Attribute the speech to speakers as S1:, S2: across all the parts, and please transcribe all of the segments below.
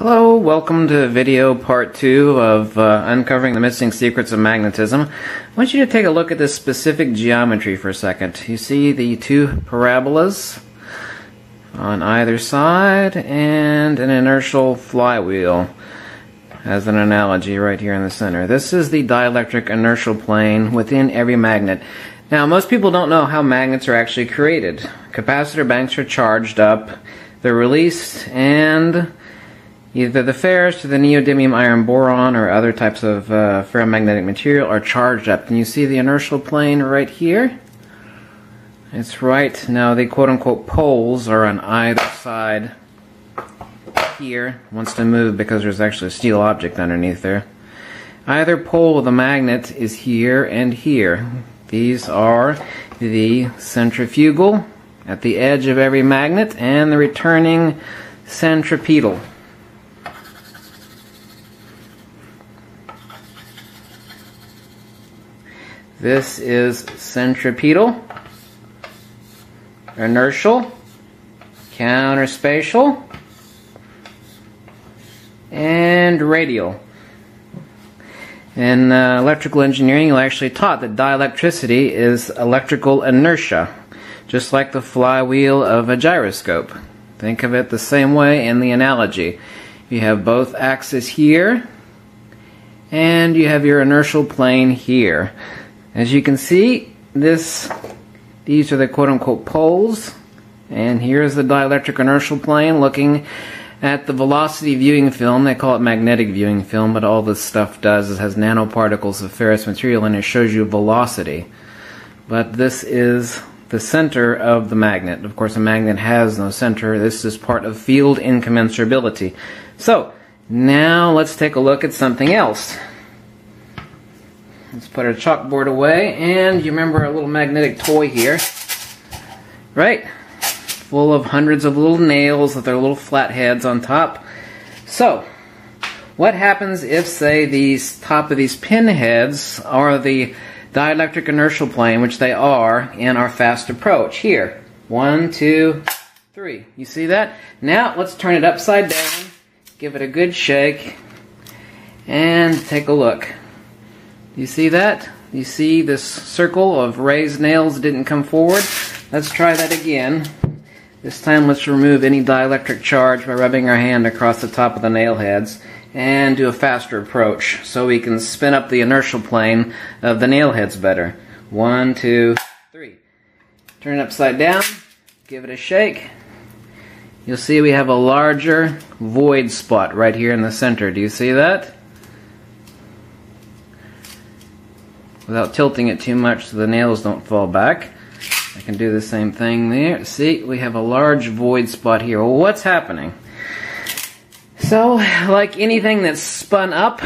S1: Hello, welcome to video part 2 of uncovering the missing secrets of magnetism. I want you to take a look at this specific geometry for a second. You see the two parabolas on either side and an inertial flywheel as an analogy right here in the center. This is the dielectric inertial plane within every magnet. Now, most people don't know how magnets are actually created. Capacitor banks are charged up, they're released, and either the ferrous or the neodymium iron boron or other types of ferromagnetic material are charged up. And you see the inertial plane right here? It's right. Now the quote-unquote poles are on either side here. It wants to move because there's actually a steel object underneath there. Either pole of the magnet is here and here. These are the centrifugal at the edge of every magnet and the returning centripetal. This is centripetal, inertial, counterspatial, and radial. In electrical engineering, you're actually taught that dielectricity is electrical inertia, just like the flywheel of a gyroscope. Think of it the same way in the analogy. You have both axes here, and you have your inertial plane here. As you can see, these are the quote-unquote poles, and here's the dielectric inertial plane looking at the velocity viewing film. They call it magnetic viewing film, but all this stuff does is has nanoparticles of ferrous material, and it shows you velocity. But this is the center of the magnet. Of course, a magnet has no center. This is part of field incommensurability. So, now let's take a look at something else. Let's put our chalkboard away, and you remember our little magnetic toy here, right? Full of hundreds of little nails with their little flat heads on top. So, what happens if, say, the top of these pin heads are the dielectric inertial plane, which they are in our fast approach? Here, 1, 2, 3. You see that? Now, let's turn it upside down, give it a good shake, and take a look. You see that? You see this circle of raised nails didn't come forward? Let's try that again. This time let's remove any dielectric charge by rubbing our hand across the top of the nail heads and do a faster approach so we can spin up the inertial plane of the nail heads better. 1, 2, 3. Turn it upside down, give it a shake. You'll see we have a larger void spot right here in the center. Do you see that? Without tilting it too much so the nails don't fall back. I can do the same thing there. See, we have a large void spot here. Well, what's happening? So, like anything that's spun up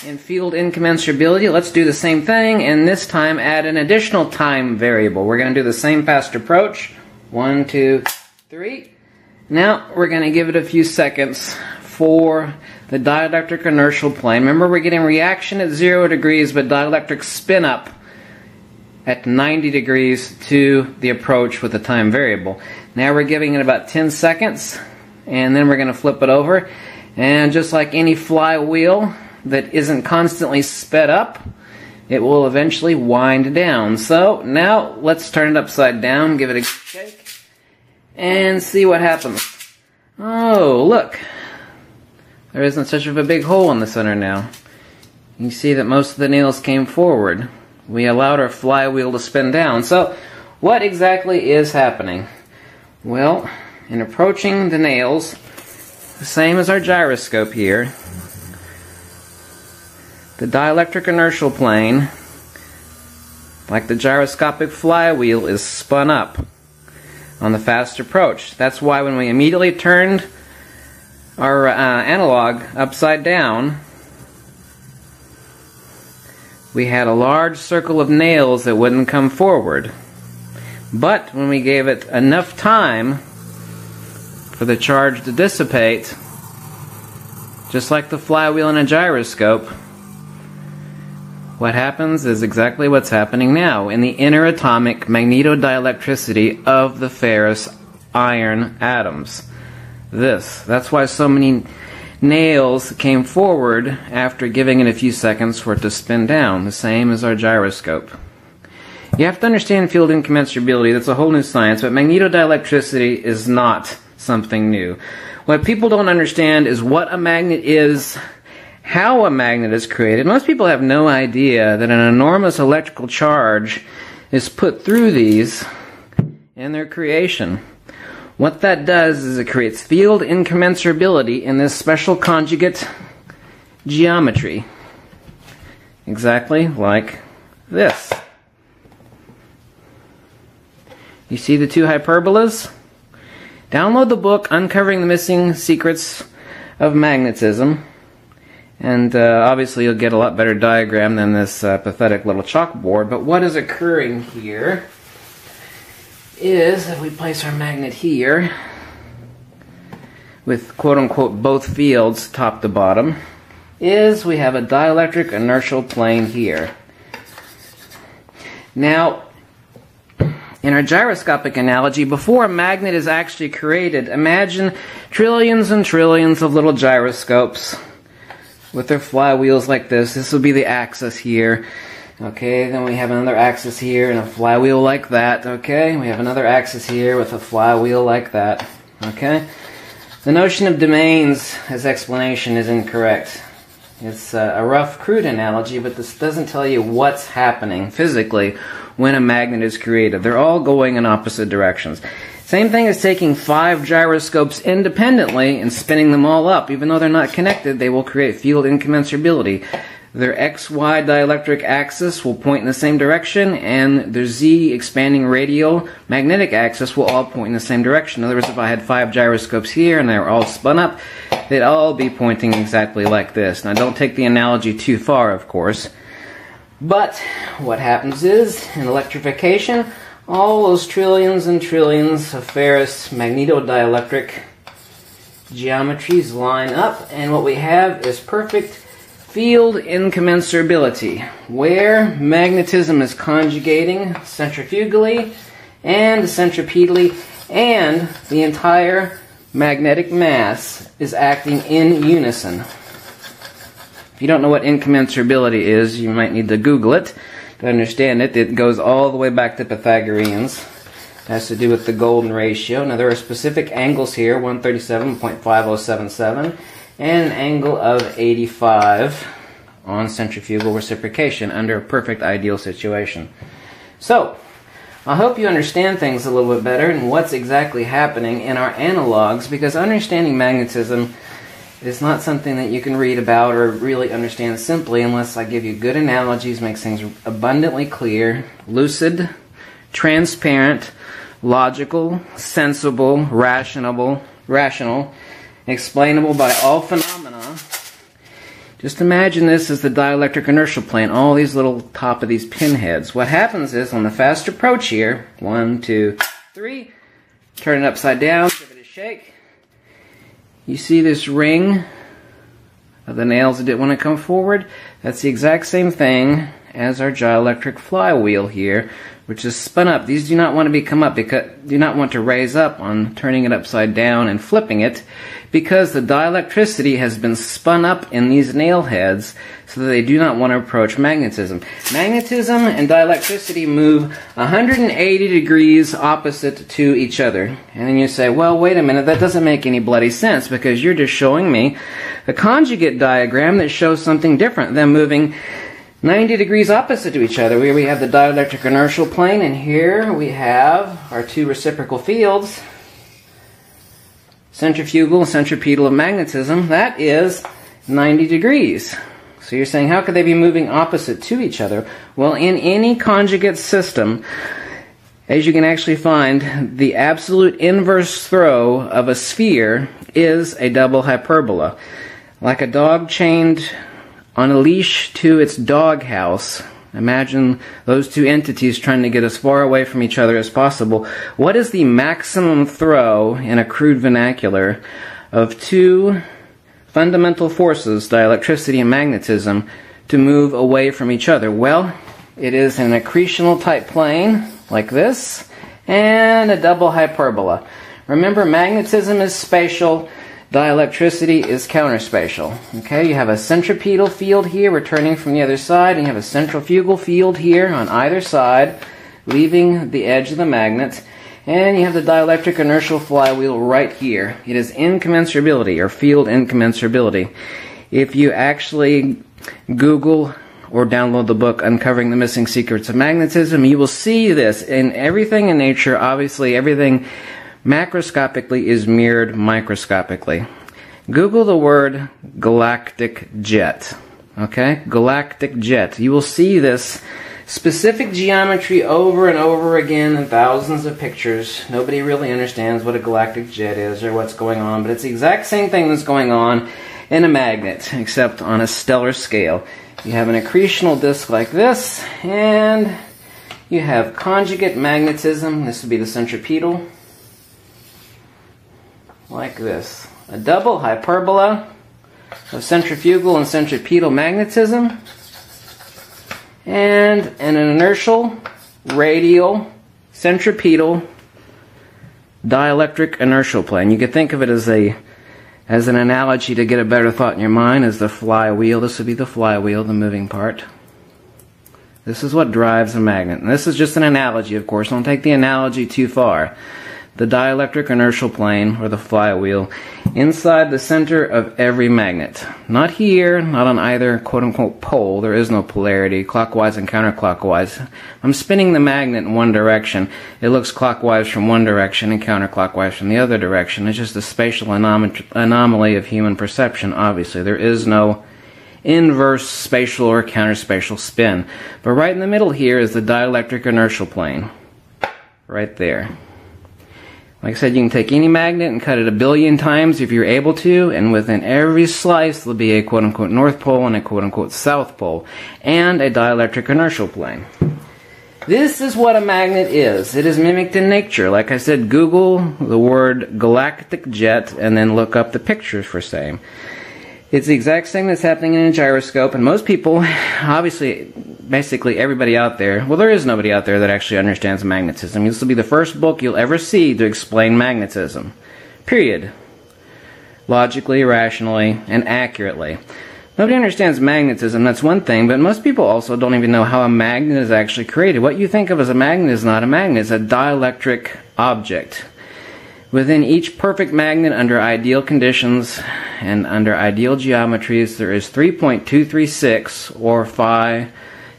S1: in field incommensurability, let's do the same thing, and this time add an additional time variable. We're going to do the same fast approach. 1, 2, 3. Now, we're going to give it a few seconds for the dielectric inertial plane. Remember, we're getting reaction at 0 degrees, but dielectric spin up at 90 degrees to the approach with the time variable. Now we're giving it about 10 seconds, and then we're going to flip it over. And just like any flywheel that isn't constantly sped up, it will eventually wind down. So now let's turn it upside down, give it a shake, and see what happens. Oh, look. There isn't such of a big hole in the center now. You see that most of the nails came forward. We allowed our flywheel to spin down. So, what exactly is happening? Well, in approaching the nails, the same as our gyroscope here, the dielectric inertial plane, like the gyroscopic flywheel, is spun up on the fast approach. That's why when we immediately turned our analog upside down, we had a large circle of nails that wouldn't come forward. But when we gave it enough time for the charge to dissipate, just like the flywheel in a gyroscope, what happens is exactly what's happening now in the interatomic magnetodielectricity of the ferrous iron atoms. this. That's why so many nails came forward after giving it a few seconds for it to spin down, the same as our gyroscope. You have to understand field incommensurability. That's a whole new science, but magnetodielectricity is not something new. What people don't understand is what a magnet is, how a magnet is created. Most people have no idea that an enormous electrical charge is put through these in their creation. What that does is it creates field incommensurability in this special conjugate geometry. Exactly like this. You see the two hyperbolas? Download the book, Uncovering the Missing Secrets of Magnetism. And obviously you'll get a lot better diagram than this pathetic little chalkboard. But what is occurring here is, if we place our magnet here, with quote-unquote both fields top to bottom, is we have a dielectric inertial plane here. Now, in our gyroscopic analogy, before a magnet is actually created, imagine trillions and trillions of little gyroscopes with their flywheels like this. This will be the axis here. Okay, then we have another axis here and a flywheel like that. Okay, we have another axis here with a flywheel like that. Okay, the notion of domains as explanation is incorrect. It's a rough, crude analogy, but this doesn't tell you what's happening physically when a magnet is created. They're all going in opposite directions. Same thing as taking 5 gyroscopes independently and spinning them all up. Even though they're not connected, they will create field incommensurability. Their XY dielectric axis will point in the same direction, and their Z expanding radial magnetic axis will all point in the same direction. In other words, if I had 5 gyroscopes here and they were all spun up, they'd all be pointing exactly like this. Now, don't take the analogy too far, of course. But what happens is, in electrification, all those trillions and trillions of ferrous magnetodielectric geometries line up, and what we have is perfect field incommensurability, where magnetism is conjugating centrifugally and centripetally, and the entire magnetic mass is acting in unison. If you don't know what incommensurability is, you might need to Google it to understand it. It goes all the way back to Pythagoreans. It has to do with the golden ratio. Now, there are specific angles here, 137.5077, and an angle of 85 on centrifugal reciprocation under a perfect ideal situation. So, I hope you understand things a little bit better and what's exactly happening in our analogs, because understanding magnetism is not something that you can read about or really understand simply unless I give you good analogies, makes things abundantly clear, lucid, transparent, logical, sensible, rational, explainable by all phenomena. Just imagine this as the dielectric inertial plane, all these little top of these pinheads. What happens is, on the fast approach here, 1, 2, 3, turn it upside down, give it a shake. You see this ring of the nails that didn't want to come forward? That's the exact same thing as our dielectric flywheel here, which is spun up. These do not want to come up, because do not want to raise up on turning it upside down and flipping it, because the dielectricity has been spun up in these nail heads so that they do not want to approach magnetism. Magnetism and dielectricity move 180 degrees opposite to each other. And then you say, well, wait a minute, that doesn't make any bloody sense, because you're just showing me a conjugate diagram that shows something different than moving 90 degrees opposite to each other. Here we have the dielectric inertial plane, and here we have our 2 reciprocal fields, centrifugal and centripetal of magnetism. That is 90 degrees. So you're saying, how could they be moving opposite to each other? Well, in any conjugate system, as you can actually find, the absolute inverse throw of a sphere is a double hyperbola. Like a dog chained on a leash to its doghouse. Imagine those two entities trying to get as far away from each other as possible. What is the maximum throw, in a crude vernacular, of 2 fundamental forces, dielectricity and magnetism, to move away from each other? Well, it is an accretional type plane, like this, and a double hyperbola. Remember, magnetism is spatial, dielectricity is counterspatial. Okay, you have a centripetal field here returning from the other side, and you have a centrifugal field here on either side, leaving the edge of the magnet, and you have the dielectric inertial flywheel right here. It is incommensurability, or field incommensurability. If you actually Google or download the book Uncovering the Missing Secrets of Magnetism, you will see this. In everything in nature, obviously everything macroscopically is mirrored microscopically. Google the word galactic jet. Okay? Galactic jet. You will see this specific geometry over and over again in thousands of pictures. Nobody really understands what a galactic jet is or what's going on, but it's the exact same thing that's going on in a magnet, except on a stellar scale. You have an accretional disk like this, and you have conjugate magnetism. This would be the centripetal, like this. A double hyperbola of centrifugal and centripetal magnetism, and an inertial, radial, centripetal, dielectric inertial plane. You could think of it as an analogy to get a better thought in your mind as the flywheel. This would be the flywheel, the moving part. This is what drives a magnet. And this is just an analogy, of course. Don't take the analogy too far. The dielectric inertial plane, or the flywheel, inside the center of every magnet. Not here, not on either quote-unquote pole. There is no polarity, clockwise and counterclockwise. I'm spinning the magnet in one direction. It looks clockwise from one direction and counterclockwise from the other direction. It's just a spatial anomaly of human perception, obviously. There is no inverse spatial or counterspatial spin. But right in the middle here is the dielectric inertial plane. Right there. Like I said, you can take any magnet and cut it 1 billion times if you're able to, and within every slice there'll be a quote-unquote north pole and a quote-unquote south pole, and a dielectric inertial plane. This is what a magnet is. It is mimicked in nature. Like I said, Google the word galactic jet and then look up the pictures for same. It's the exact same that's happening in a gyroscope, and most people, obviously, basically everybody out there, well, there is nobody out there that actually understands magnetism. This will be the first book you'll ever see to explain magnetism. Period. Logically, rationally, and accurately. Nobody understands magnetism, that's one thing, but most people also don't even know how a magnet is actually created. What you think of as a magnet is not a magnet, it's a dielectric object. Within each perfect magnet, under ideal conditions and under ideal geometries, there is 3.236, or phi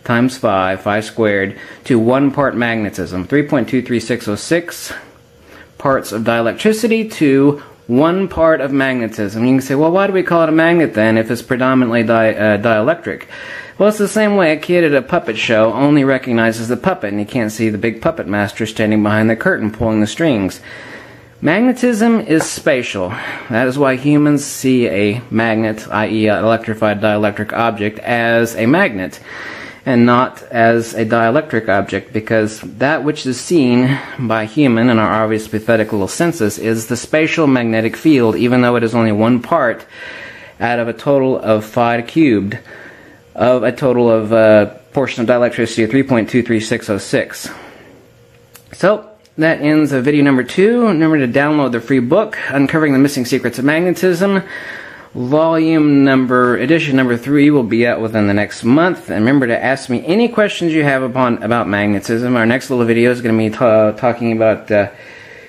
S1: times phi squared, to 1 part magnetism. 3.23606 parts of dielectricity to 1 part of magnetism. You can say, well, why do we call it a magnet then if it's predominantly dielectric? Well, it's the same way a kid at a puppet show only recognizes the puppet and he can't see the big puppet master standing behind the curtain pulling the strings. Magnetism is spatial. That is why humans see a magnet, i.e. an electrified dielectric object, as a magnet and not as a dielectric object, because that which is seen by human in our obvious pathetic little senses is the spatial magnetic field, even though it is only 1 part out of a total of phi cubed of a total of portion of dielectricity of 3.23606. So, that ends video number 2. Remember to download the free book, Uncovering the Missing Secrets of Magnetism. Edition number 3 will be out within the next month. And remember to ask me any questions you have about magnetism. Our next little video is going to be talking about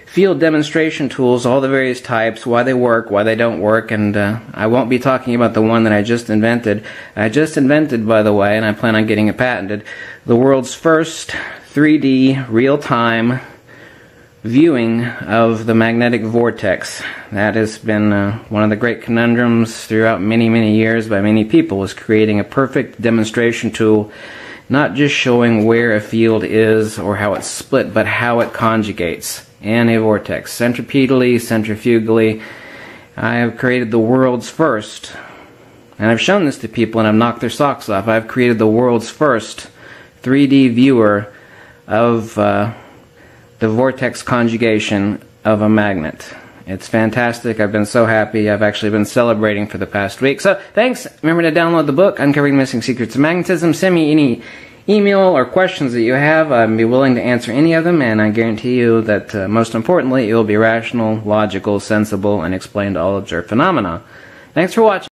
S1: field demonstration tools, all the various types, why they work, why they don't work, and I won't be talking about the one that I just invented. I just invented, by the way, and I plan on getting it patented, the world's first 3D real-time viewing of the magnetic vortex. That has been one of the great conundrums throughout many, many years by many people, is creating a perfect demonstration tool, not just showing where a field is or how it's split, but how it conjugates in a vortex. Centripetally, centrifugally. I have created the world's first, and I've shown this to people and I've knocked their socks off. I've created the world's first 3D viewer of the vortex conjugation of a magnet. It's fantastic. I've been so happy. I've actually been celebrating for the past week. So, thanks. Remember to download the book, Uncovering the Missing Secrets of Magnetism. Send me email or questions that you have. I'd be willing to answer any of them, and I guarantee you that, most importantly, it will be rational, logical, sensible, and explain all observed phenomena. Thanks for watching.